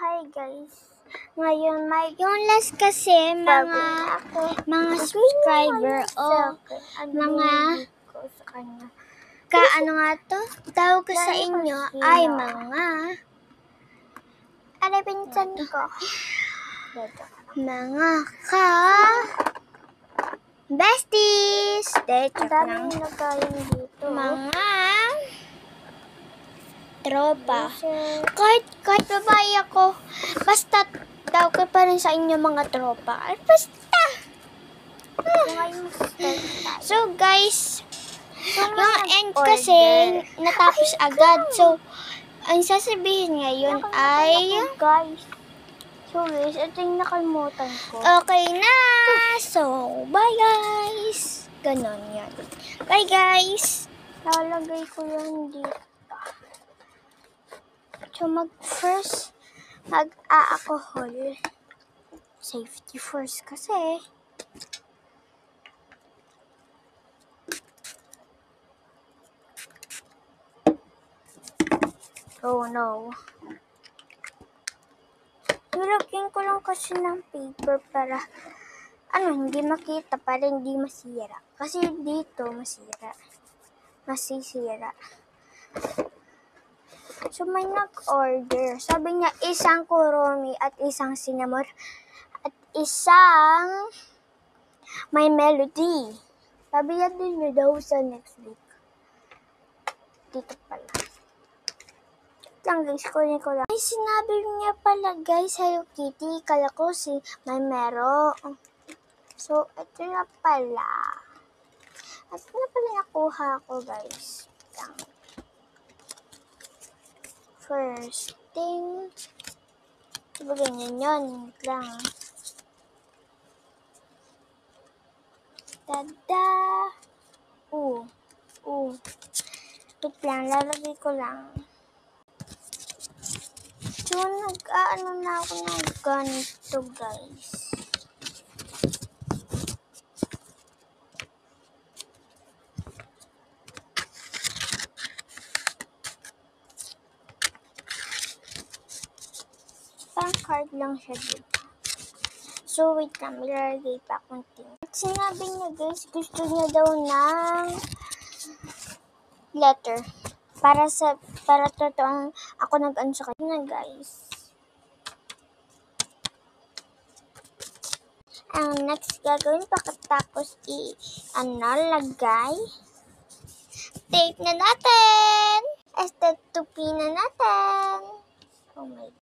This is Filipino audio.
hi guys. Ngayon, yung last kasi, mga subscriber o mga ano nga to? Tawag ko sa inyo ay mga pinsan ko. Mga besties! Dito lang. Mga tropa. Kahit babae ako, basta tawag ko pa rin sa inyo mga tropa. Ay, basta! So guys, yung end kasi natapos agad. So, ang sasabihin ngayon ay So guys, ito yung nakalimutan ko. Okay na! So, bye guys! Ganon yan. Bye guys! Lalagay ko yan dito. So, first, mag-a-alcohol. Safety first kasi. Oh no. Nilagyan ko lang kasi ng paper para hindi makita, para hindi masira. Kasi dito masisira. So may nag-order. Sabi niya isang kuromi at isang cinnamon at isang may melody. Sabi niya din niya daw sa next week. Dito pala. Lang guys, kunin ko lang. Ay, sinabi niya pala guys, Hello Kitty. Kala ko si may mero. So, ito na pala. Ito na pala nakuha ko guys. First thing. Diba ganyan yun? Lang. Tada! Wait lang, lalagay ko lang. So, na ako ng ganito, guys. Parang card lang siya dito. So, wait lang, ilalagay pa konti. At sinabi niya, guys, gusto niya daw ng letter. Para totoong ako nag-ano sa kanya, guys. Ang next gagawin pagkatapos lagay. Tape na natin! Estetupin na natin! Oh my God.